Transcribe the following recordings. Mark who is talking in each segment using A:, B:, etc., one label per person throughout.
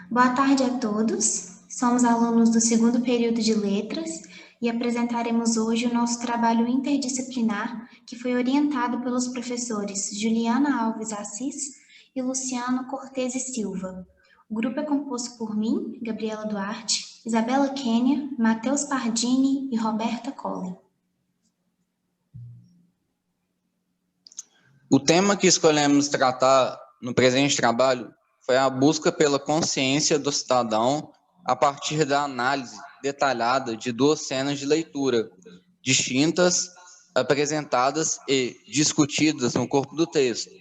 A: Boa tarde a todos. Somos alunos do segundo período de Letras e apresentaremos hoje o nosso trabalho interdisciplinar, que foi orientado pelos professores Juliana Alves Assis e Luciano Cortez e Silva. O grupo é composto por mim, Gabriela Duarte, Isabela Kênia, Matheus Pardini e Roberta Colli.
B: O tema que escolhemos tratar no presente trabalho foi a busca pela consciência do cidadão a partir da análise detalhada de duas cenas de leitura distintas, apresentadas e discutidas no corpo do texto.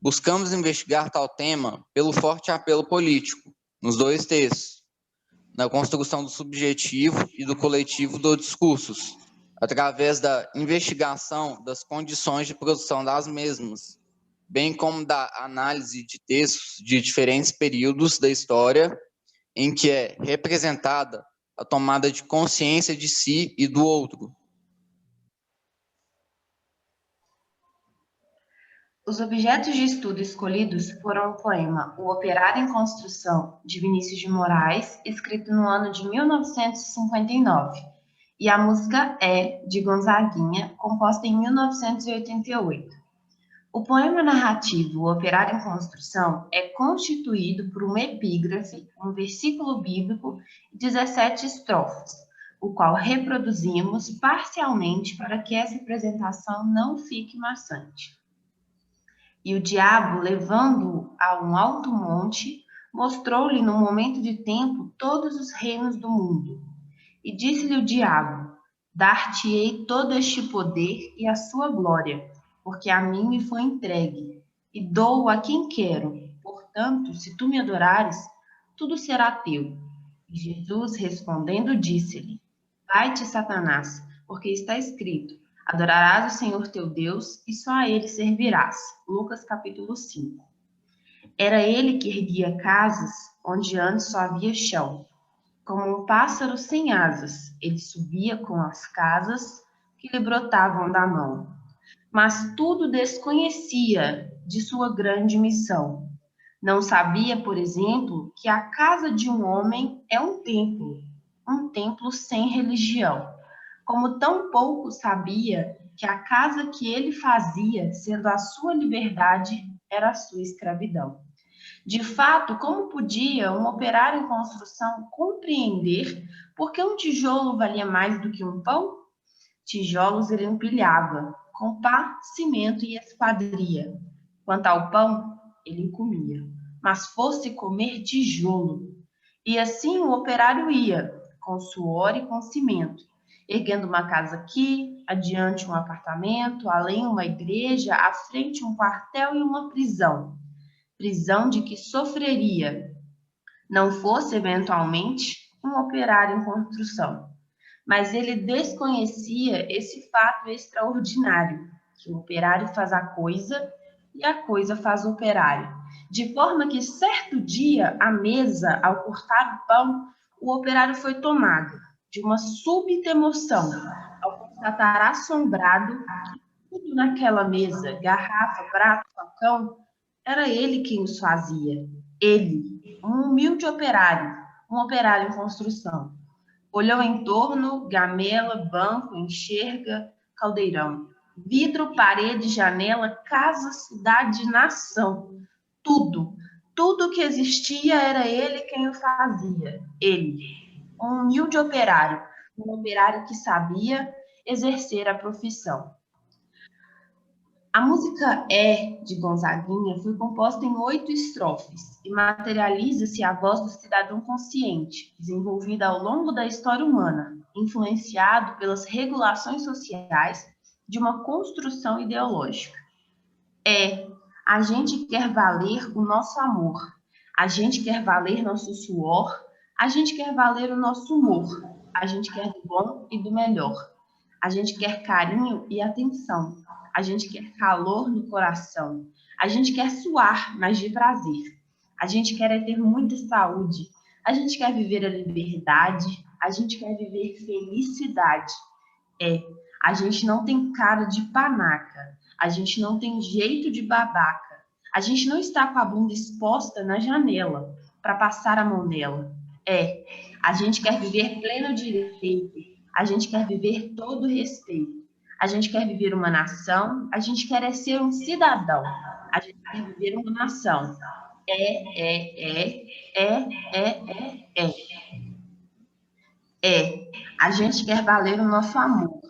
B: Buscamos investigar tal tema pelo forte apelo político nos dois textos, na construção do subjetivo e do coletivo dos discursos, através da investigação das condições de produção das mesmas, bem como da análise de textos de diferentes períodos da história em que é representada a tomada de consciência de si e do outro.
C: Os objetos de estudo escolhidos foram o poema O Operário em Construção, de Vinícius de Moraes, escrito no ano de 1959, e a música É, de Gonzaguinha, composta em 1988. O poema narrativo O Operário em Construção é constituído por uma epígrafe, um versículo bíblico e 17 estrofes, o qual reproduzimos parcialmente para que essa apresentação não fique maçante. E o diabo, levando-o a um alto monte, mostrou-lhe num momento de tempo todos os reinos do mundo. E disse-lhe o diabo: Dar-te-ei todo este poder e a sua glória, porque a mim me foi entregue, e dou-o a quem quero. Portanto, se tu me adorares, tudo será teu. E Jesus, respondendo, disse-lhe: Vai-te, Satanás, porque está escrito: Adorarás o Senhor teu Deus e só a ele servirás. Lucas capítulo 5. Era ele que erguia casas onde antes só havia chão. Como um pássaro sem asas, ele subia com as casas que lhe brotavam da mão. Mas tudo desconhecia de sua grande missão. Não sabia, por exemplo, que a casa de um homem é um templo sem religião. Como tão pouco sabia que a casa que ele fazia, sendo a sua liberdade, era a sua escravidão. De fato, como podia um operário em construção compreender por que um tijolo valia mais do que um pão? Tijolos ele empilhava, com pá, cimento e esquadria. Quanto ao pão, ele comia, mas fosse comer tijolo. E assim o operário ia, com suor e com cimento, erguendo uma casa aqui, adiante um apartamento, além uma igreja, à frente um quartel e uma prisão. Prisão de que sofreria, não fosse eventualmente um operário em construção. Mas ele desconhecia esse fato extraordinário, que o operário faz a coisa e a coisa faz o operário. De forma que certo dia, à mesa, ao cortar o pão, o operário foi tomado de uma súbita emoção, ao constatar assombrado que tudo naquela mesa, garrafa, prato, facão, era ele quem os fazia. Ele, um humilde operário, um operário em construção. Olhou em torno, gamela, banco, enxerga, caldeirão. Vidro, parede, janela, casa, cidade, nação. Tudo, tudo que existia era ele quem o fazia. Ele, um humilde operário, um operário que sabia exercer a profissão. A música É, de Gonzaguinha, foi composta em 8 estrofes e materializa-se a voz do cidadão consciente, desenvolvida ao longo da história humana, influenciado pelas regulações sociais de uma construção ideológica. É, a gente quer valer o nosso amor, a gente quer valer nosso suor, a gente quer valer o nosso humor, a gente quer do bom e do melhor, a gente quer carinho e atenção. A gente quer calor no coração. A gente quer suar, mas de prazer. A gente quer ter muita saúde. A gente quer viver a liberdade. A gente quer viver felicidade. A gente não tem cara de panaca. A gente não tem jeito de babaca. A gente não está com a bunda exposta na janela. para passar a mão nela. A gente quer viver pleno direito, a gente quer viver todo respeito, a gente quer viver uma nação, a gente quer ser um cidadão, a gente quer viver uma nação. A gente quer valer o nosso amor,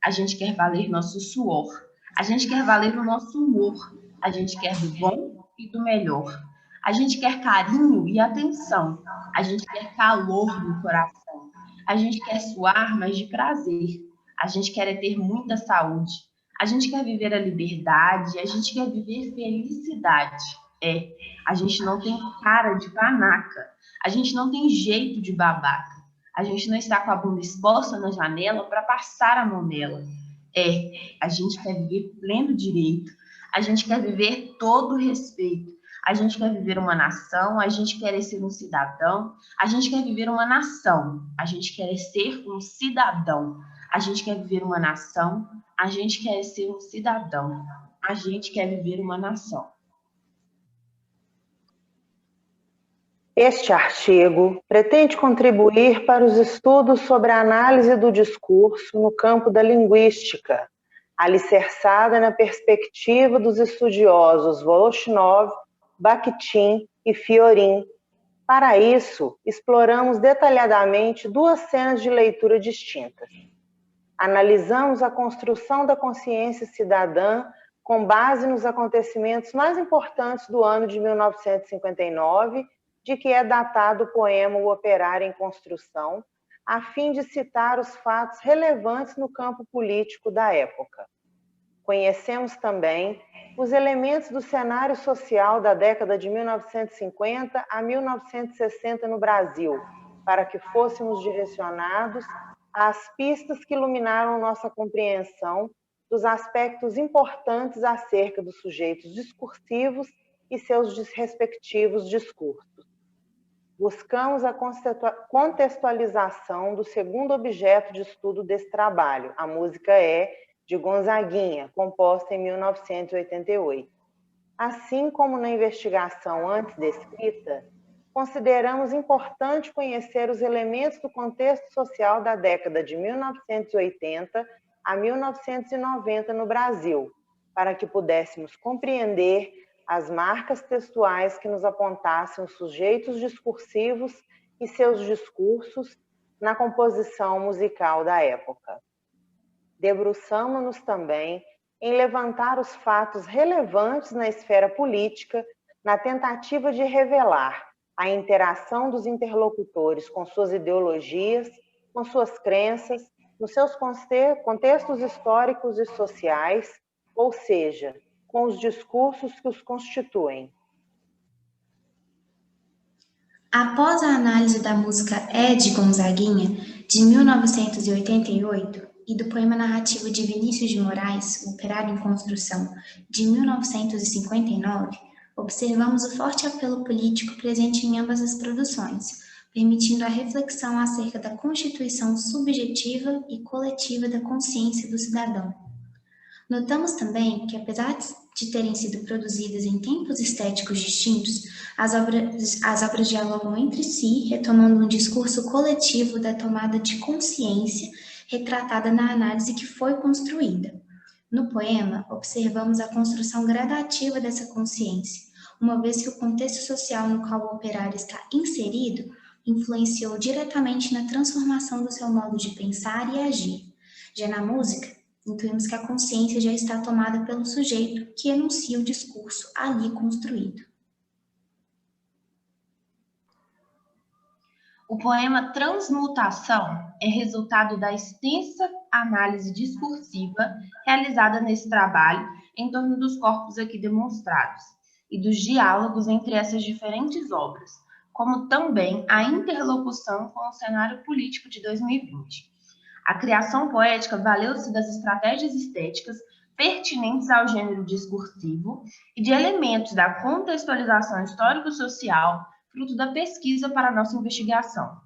C: a gente quer valer nosso suor, a gente quer valer o nosso humor, a gente quer do bom e do melhor. A gente quer carinho e atenção, a gente quer calor no coração, a gente quer suar, mas de prazer, a gente quer ter muita saúde, a gente quer viver a liberdade, a gente quer viver felicidade. A gente não tem cara de panaca, a gente não tem jeito de babaca, a gente não está com a bunda exposta na janela para passar a mão nela. A gente quer viver pleno direito, a gente quer viver todo respeito, a gente quer viver uma nação, a gente quer ser um cidadão, a gente quer viver uma nação, a gente quer ser um cidadão, a gente quer viver uma nação, a gente quer ser um cidadão, a gente quer viver uma nação.
D: Este artigo pretende contribuir para os estudos sobre a análise do discurso no campo da linguística, alicerçada na perspectiva dos estudiosos Voloshinov, Bakhtin e Fiorin. Para isso, exploramos detalhadamente duas cenas de leitura distintas. Analisamos a construção da consciência cidadã com base nos acontecimentos mais importantes do ano de 1959, de que é datado o poema O Operário em Construção, a fim de citar os fatos relevantes no campo político da época. Conhecemos também os elementos do cenário social da década de 1950 a 1960 no Brasil, para que fôssemos direcionados às pistas que iluminaram nossa compreensão dos aspectos importantes acerca dos sujeitos discursivos e seus respectivos discursos. Buscamos a contextualização do segundo objeto de estudo desse trabalho, a música de Gonzaguinha, composta em 1988. Assim como na investigação antes descrita, consideramos importante conhecer os elementos do contexto social da década de 1980 a 1990 no Brasil, para que pudéssemos compreender as marcas textuais que nos apontassem os sujeitos discursivos e seus discursos na composição musical da época. Debruçamos-nos também em levantar os fatos relevantes na esfera política, na tentativa de revelar a interação dos interlocutores com suas ideologias, com suas crenças, nos seus contextos históricos e sociais, ou seja, com os discursos que os constituem.
A: Após a análise da música de Gonzaguinha, de 1988, e do poema narrativo de Vinícius de Moraes, O Operário em Construção, de 1959, observamos o forte apelo político presente em ambas as produções, permitindo a reflexão acerca da constituição subjetiva e coletiva da consciência do cidadão. Notamos também que, apesar de terem sido produzidas em tempos estéticos distintos, as obras dialogam entre si, retomando um discurso coletivo da tomada de consciência retratada na análise que foi construída. No poema, observamos a construção gradativa dessa consciência, uma vez que o contexto social no qual o operário está inserido influenciou diretamente na transformação do seu modo de pensar e agir. Já na música, intuímos que a consciência já está tomada pelo sujeito que enuncia o discurso ali construído.
C: O poema Transmutação é resultado da extensa análise discursiva realizada nesse trabalho em torno dos corpos aqui demonstrados e dos diálogos entre essas diferentes obras, como também a interlocução com o cenário político de 2020. A criação poética valeu-se das estratégias estéticas pertinentes ao gênero discursivo e de elementos da contextualização histórico-social, fruto da pesquisa para a nossa investigação.